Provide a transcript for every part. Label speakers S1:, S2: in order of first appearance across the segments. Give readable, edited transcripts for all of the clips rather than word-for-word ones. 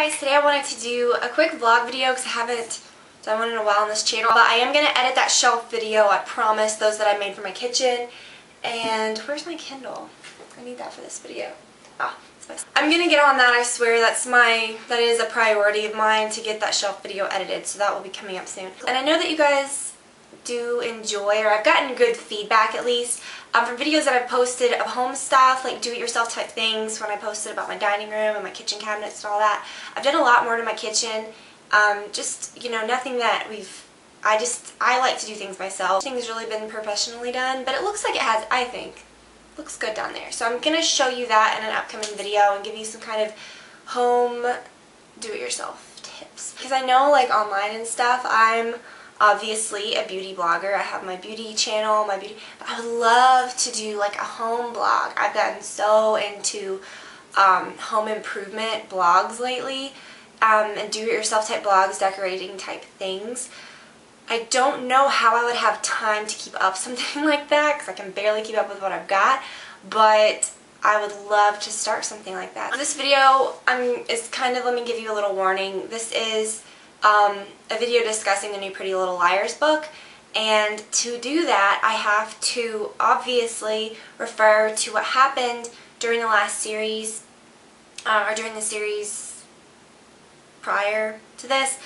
S1: guys, today I wanted to do a quick vlog video because I haven't done one in a while on this channel. But I am going to edit that shelf video, I promise, those that I made for my kitchen. And where's my Kindle? I need that for this video. I'm going to get on that, I swear. That is a priority of mine, to get that shelf video edited. So that will be coming up soon. And I know that you guys do enjoy, or I've gotten good feedback at least, from videos that I've posted of home stuff, like do-it-yourself type things, when I posted about my dining room and my kitchen cabinets and all that. I've done a lot more to my kitchen, just, you know, nothing that I like to do things myself. Things really been professionally done, but it looks like it has, I think, looks good down there. So I'm going to show you that in an upcoming video and give you some kind of home do-it-yourself tips. Because I know, like, online and stuff, I'm obviously a beauty blogger. I have my beauty channel, but I would love to do like a home blog. I've gotten so into home improvement blogs lately, and do-it-yourself type blogs, decorating type things. I don't know how I would have time to keep up something like that, because I can barely keep up with what I've got, but I would love to start something like that. This video is kind of, let me give you a little warning. This is a video discussing the new Pretty Little Liars book, and to do that I have to obviously refer to what happened during the last series, or during the series prior to this.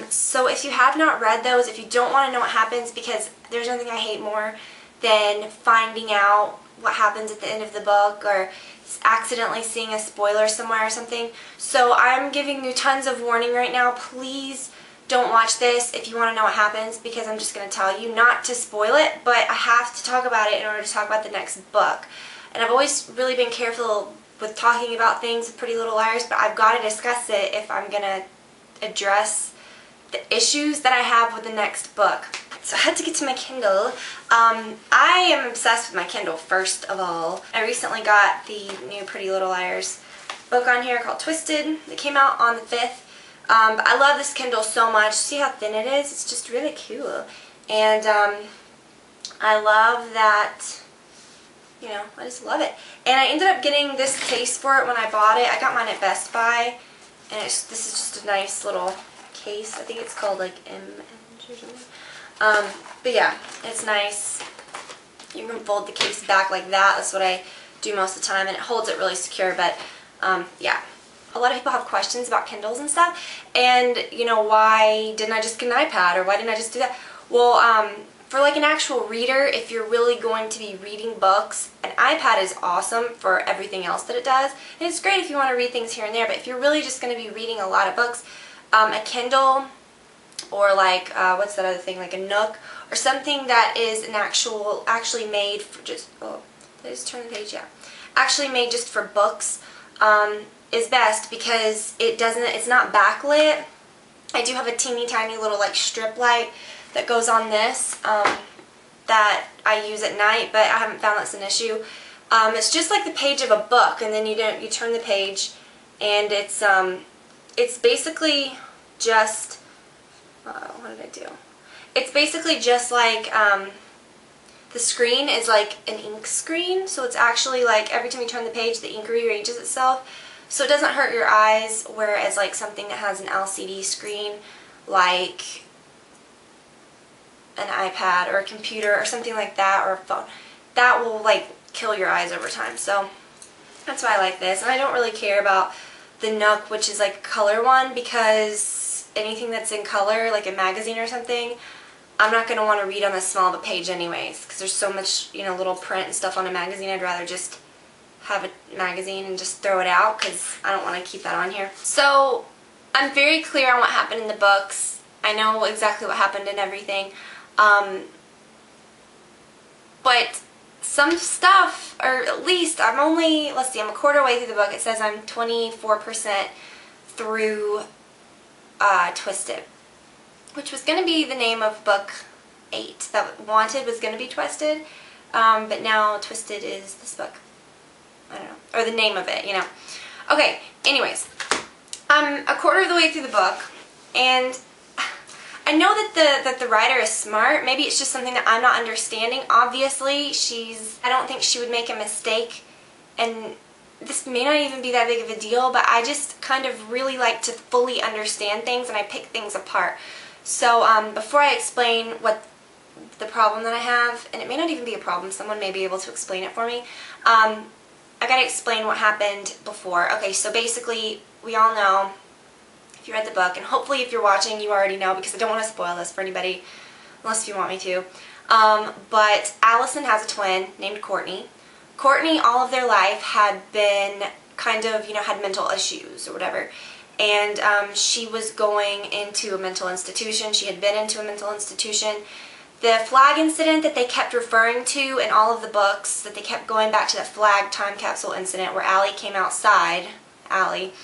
S1: So if you have not read those, if you don't want to know what happens, because there's nothing I hate more than finding out what happens at the end of the book, or accidentally seeing a spoiler somewhere or something. So I'm giving you tons of warning right now. Please don't watch this if you want to know what happens, because I'm just going to tell you not to spoil it, but I have to talk about it in order to talk about the next book. And I've always really been careful with talking about things with Pretty Little Liars, but I've got to discuss it if I'm going to address the issues that I have with the next book. So I had to get to my Kindle. I am obsessed with my Kindle, first of all. I recently got the new Pretty Little Liars book on here called Twisted. It came out on the 5th. But I love this Kindle so much. See how thin it is? It's just really cool. And I love that, you know, I just love it. And I ended up getting this case for it when I bought it. I got mine at Best Buy. And this is just a nice little case. I think it's called like M&G or something. But yeah, it's nice. You can fold the case back like that. That's what I do most of the time, and it holds it really secure. But yeah, a lot of people have questions about Kindles and stuff, and you know, why didn't I just get an iPad, or why didn't I just do that? Well, for like an actual reader, if you're really going to be reading books, an iPad is awesome for everything else that it does, and it's great if you want to read things here and there. But if you're really just going to be reading a lot of books, a Kindle, or like, what's that other thing, like a Nook, or something that is an actually made for just, oh, did I just turn the page? Yeah. Actually made just for books, is best, because it's not backlit. I do have a teeny tiny little like strip light that goes on this, that I use at night, but I haven't found that's an issue. It's just like the page of a book, and then you turn the page, and it's basically just, what did I do? It's basically just like, the screen is like an ink screen, so it's actually like every time you turn the page, the ink rearranges itself, so it doesn't hurt your eyes, whereas like something that has an LCD screen, like an iPad or a computer or something like that, or a phone, that will like kill your eyes over time. So that's why I like this. And I don't really care about the Nook, which is like a color one, because anything that's in color, like a magazine or something, I'm not going to want to read on this small of a page anyways, because there's so much, you know, little print and stuff on a magazine. I'd rather just have a magazine and just throw it out, because I don't want to keep that on here. So I'm very clear on what happened in the books. I know exactly what happened and everything. But some stuff, or at least I'm only, let's see, I'm a quarter way through the book. It says I'm 24% through Twisted, which was going to be the name of book 8. That Wanted was going to be Twisted, but now Twisted is this book. I don't know, or the name of it, you know. Okay, anyways, I'm a quarter of the way through the book, and I know that the writer is smart. Maybe it's just something that I'm not understanding. Obviously, I don't think she would make a mistake and this may not even be that big of a deal, but I just kind of really like to fully understand things, and I pick things apart. So before I explain what the problem that I have, and it may not even be a problem, someone may be able to explain it for me, I gotta explain what happened before. Okay, so basically, we all know, if you read the book, and hopefully if you're watching you already know, because I don't want to spoil this for anybody, unless you want me to, but Allison has a twin named Courtney. Courtney, all of their life, had been kind of, you know, had mental issues or whatever, and she was going into a mental institution. She had been into a mental institution. The flag incident that they kept referring to in all of the books, that they kept going back to that flag time capsule incident where Allie came outside, Allie,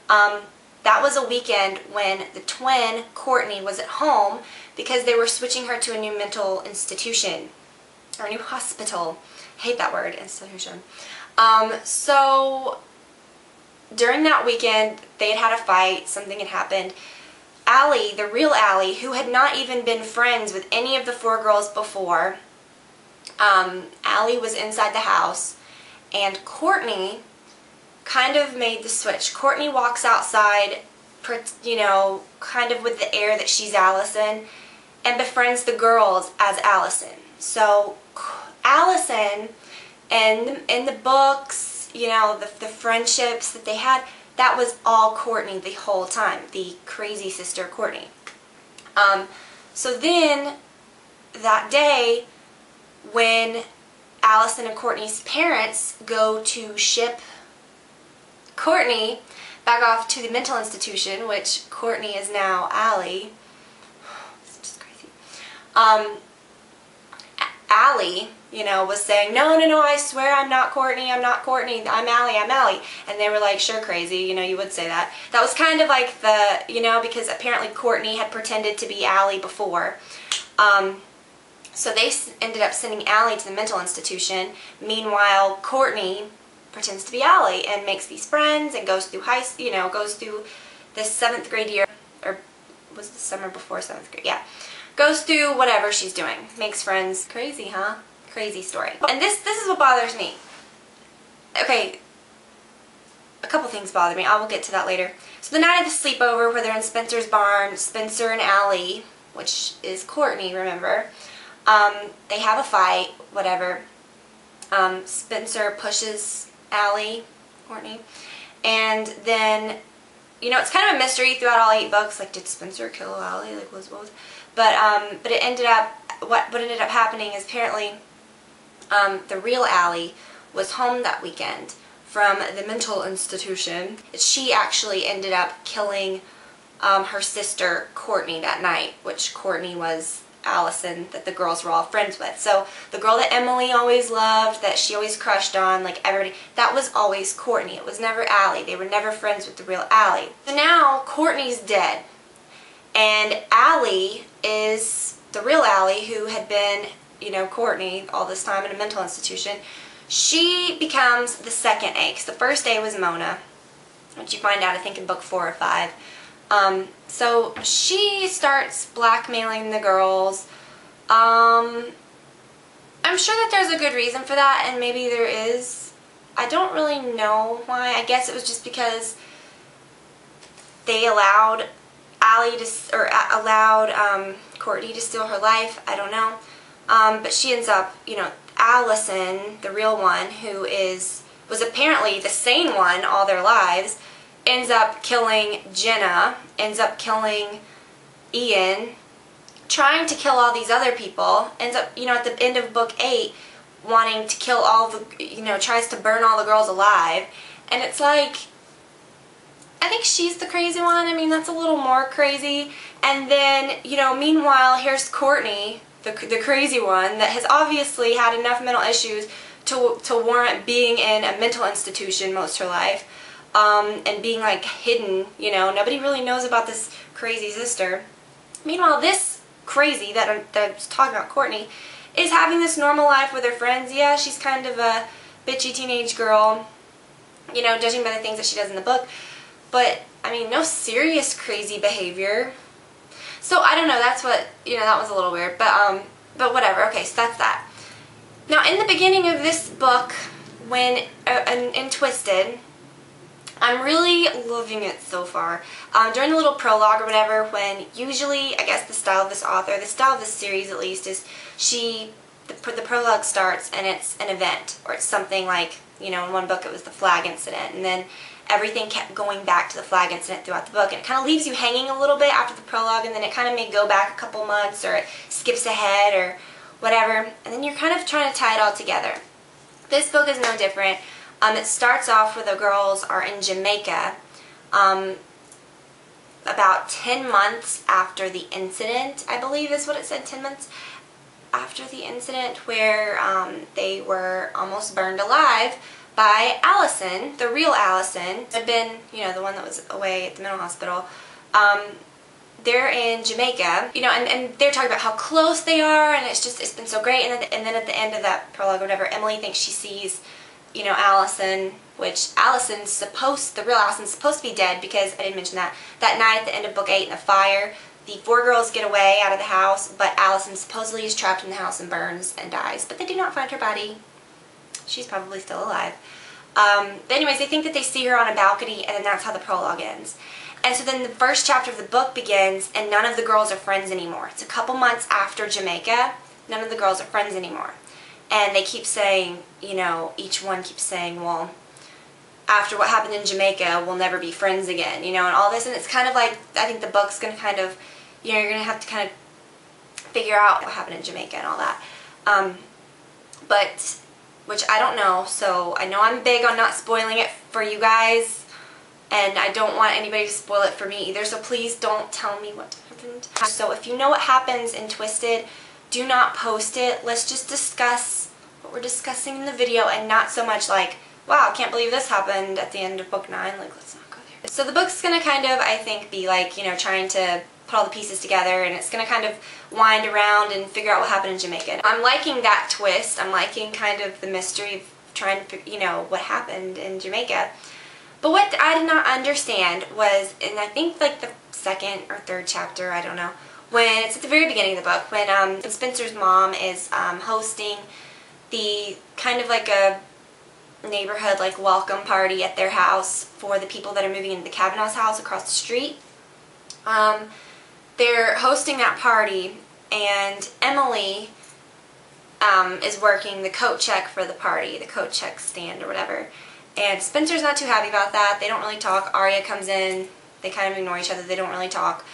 S1: that was a weekend when the twin, Courtney, was at home because they were switching her to a new mental institution, or a new hospital. I hate that word, institution. So during that weekend, they had had a fight, something had happened. Allie, the real Allie, who had not even been friends with any of the 4 girls before, Allie was inside the house, and Courtney kind of made the switch. Courtney walks outside, you know, kind of with the air that she's Allison, and befriends the girls as Allison. So Allison, and in the books, you know, the friendships that they had, that was all Courtney the whole time, the crazy sister Courtney. So then, that day, when Allison and Courtney's parents go to ship Courtney back off to the mental institution, which Courtney is now Allie. It's just crazy. Allie, you know, was saying, no, I swear I'm not Courtney, I'm Allie, I'm Allie. And they were like, sure, crazy, you know, you would say that. That was kind of like the, you know, because apparently Courtney had pretended to be Allie before. So they ended up sending Allie to the mental institution. Meanwhile, Courtney pretends to be Allie and makes these friends and goes through goes through this 7th grade year, or was it the summer before 7th grade? Yeah. Goes through whatever she's doing. Makes friends. Crazy, huh? Crazy story. And this is what bothers me. Okay, a couple things bother me. I will get to that later. So the night of the sleepover where they're in Spencer's barn, Spencer and Allie, which is Courtney, remember, they have a fight, whatever. Spencer pushes Allie, Courtney, and then, you know, it's kind of a mystery throughout all 8 books. Like, did Spencer kill Allie? Like, what was? But it ended up, what ended up happening is apparently the real Allie was home that weekend from the mental institution. She actually ended up killing her sister Courtney that night, which Courtney was Allison, that the girls were all friends with. So the girl that Emily always loved, that she always crushed on, like everybody, that was always Courtney. It was never Allie. They were never friends with the real Allie. So now Courtney's dead, and Allie is the real Allie, who had been, you know, Courtney all this time in a mental institution. She becomes the second A, because the first A was Mona, which you find out, I think, in book 4 or 5. So she starts blackmailing the girls. I'm sure that there's a good reason for that, and maybe there is. I don't really know why. I guess it was just because they allowed Courtney to steal her life. I don't know. But she ends up, you know, Allison, the real one, who was apparently the sane one all their lives, ends up killing Jenna, ends up killing Ian, trying to kill all these other people, ends up, you know, at the end of book 8, wanting to kill all the, you know, tries to burn all the girls alive. And it's like, I think she's the crazy one. I mean, that's a little more crazy. And then, you know, meanwhile, here's Courtney, the crazy one, that has obviously had enough mental issues to warrant being in a mental institution most of her life. And being like hidden, you know, nobody really knows about this crazy sister. Meanwhile, this crazy that I was talking about, Courtney, is having this normal life with her friends. Yeah, she's kind of a bitchy teenage girl, you know, judging by the things that she does in the book. But, I mean, no serious crazy behavior. So, I don't know, that's what, you know, that was a little weird. But whatever. Okay, so that's that. Now, in the beginning of this book, when in Twisted, I'm really loving it so far. During the little prologue or whatever, when usually, I guess the style of this author, the style of this series at least, is the prologue starts and it's an event, or it's something like, you know, in one book it was the flag incident, and then everything kept going back to the flag incident throughout the book, and it kind of leaves you hanging a little bit after the prologue, and then it kind of may go back a couple months, or it skips ahead, or whatever, and then you're kind of trying to tie it all together. This book is no different. It starts off where the girls are in Jamaica about 10 months after the incident, I believe is what it said, 10 months after the incident, where they were almost burned alive by Allison, the real Allison. Had been, you know, the one that was away at the mental hospital. They're in Jamaica, you know, and they're talking about how close they are, and it's been so great, and then at the end of that prologue or whatever, Emily thinks she sees, you know, Allison, which the real Allison's supposed to be dead, because I didn't mention that night at the end of book 8 in the fire, the 4 girls get away out of the house, but Allison supposedly is trapped in the house and burns and dies, but they do not find her body. She's probably still alive. But anyways, they think that they see her on a balcony, and then that's how the prologue ends. And so then the first chapter of the book begins, and none of the girls are friends anymore. It's a couple months after Jamaica. None of the girls are friends anymore. And they keep saying, you know, each one keeps saying, well, after what happened in Jamaica, we'll never be friends again, you know, and all this. And it's kind of like, I think the book's going to kind of, you know, you're going to have to kind of figure out what happened in Jamaica and all that. But, which I don't know, so I know I'm big on not spoiling it for you guys, and I don't want anybody to spoil it for me either, so please don't tell me what happened. So if you know what happens in Twisted, do not post it. Let's just discuss what we're discussing in the video, and not so much like, wow, I can't believe this happened at the end of book 9. Like, let's not go there. So the book's going to kind of, I think, be like, you know, trying to put all the pieces together, and it's going to kind of wind around and figure out what happened in Jamaica. I'm liking that twist. I'm liking kind of the mystery of trying to, you know, what happened in Jamaica. But what I did not understand was, and I think like the second or third chapter, I don't know, when it's at the very beginning of the book, when Spencer's mom is hosting the kind of like a neighborhood like welcome party at their house for the people that are moving into the Kavanaugh's house across the street. They're hosting that party, and Emily is working the coat check for the party, the coat check stand or whatever. And Spencer's not too happy about that. They don't really talk. Arya comes in. They kind of ignore each other. They don't really talk.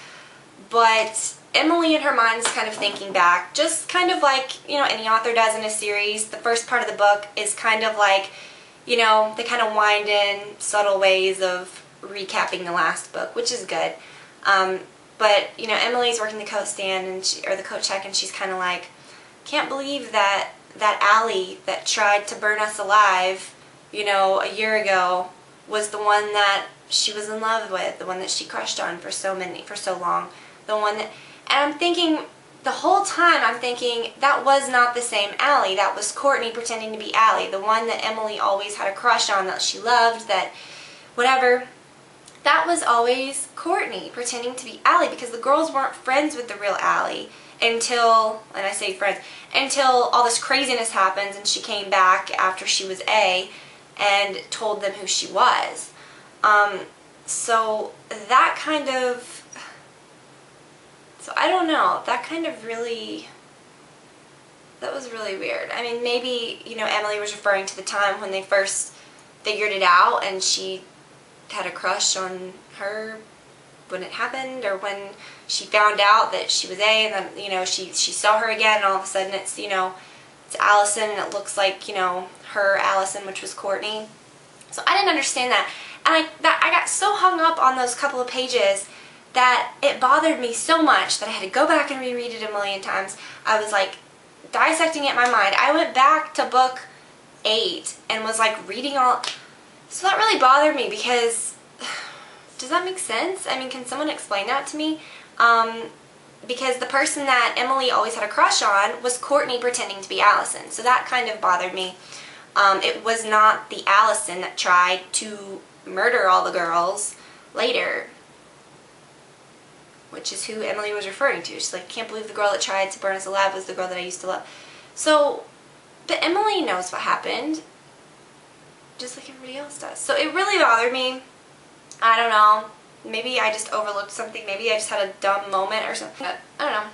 S1: But Emily in her mind's kind of thinking back, just kind of like, you know, any author does in a series. The first part of the book is kind of like, you know, they kind of wind in subtle ways of recapping the last book, which is good. But, you know, Emily's working the coat stand, and or the coat check, and she's kind of like, can't believe that Allie that tried to burn us alive, you know, a year ago, was the one that she was in love with, the one that she crushed on for so long, the one that, and I'm thinking, the whole time I'm thinking, that was not the same Allie, that was Courtney pretending to be Allie, the one that Emily always had a crush on, that she loved, that whatever. That was always Courtney pretending to be Allie, because the girls weren't friends with the real Allie until, and I say friends, until all this craziness happens and she came back after she was A and told them who she was. So that kind of, so I don't know, that kind of really, that was really weird. I mean, maybe, you know, Emily was referring to the time when they first figured it out and she had a crush on her when it happened, or when she found out that she was A, and then, you know, she saw her again, and all of a sudden it's, you know, it's Allison, and it looks like, you know, her Allison, which was Courtney. So I didn't understand that, and I got so hung up on those couple of pages that it bothered me so much that I had to go back and reread it a million times. I was like dissecting it in my mind. I went back to book 8 and was like reading all. So that really bothered me, because, does that make sense? I mean, can someone explain that to me? Because the person that Emily always had a crush on was Courtney pretending to be Allison. So that kind of bothered me. It was not the Allison that tried to murder all the girls later, which is who Emily was referring to. She's like, can't believe the girl that tried to burn us alive was the girl that I used to love. So, but Emily knows what happened. just like everybody else does. So it really bothered me. I don't know. Maybe I just overlooked something. Maybe I just had a dumb moment or something. But I don't know.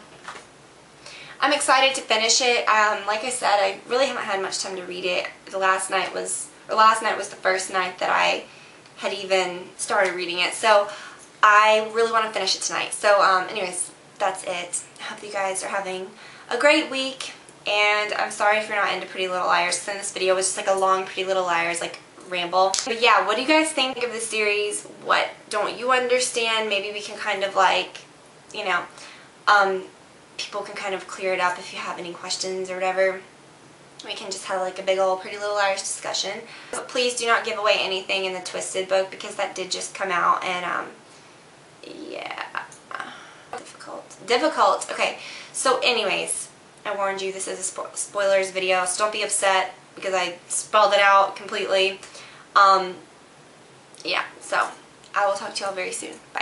S1: I'm excited to finish it. Like I said, I really haven't had much time to read it. Last night was the first night that I had even started reading it. So I really want to finish it tonight. So anyways, that's it. I hope you guys are having a great week. And I'm sorry if you're not into Pretty Little Liars, because in this video was just like a long Pretty Little Liars like ramble. But yeah, what do you guys think of the series? What don't you understand? Maybe we can kind of like, you know, people can kind of clear it up if you have any questions or whatever. We can just have like a big old Pretty Little Liars discussion. But please do not give away anything in the Twisted book, because that did just come out, and yeah, difficult. Okay, so anyways, I warned you, this is a spoilers video, so don't be upset because I spelled it out completely. Yeah, so I will talk to y'all very soon. Bye.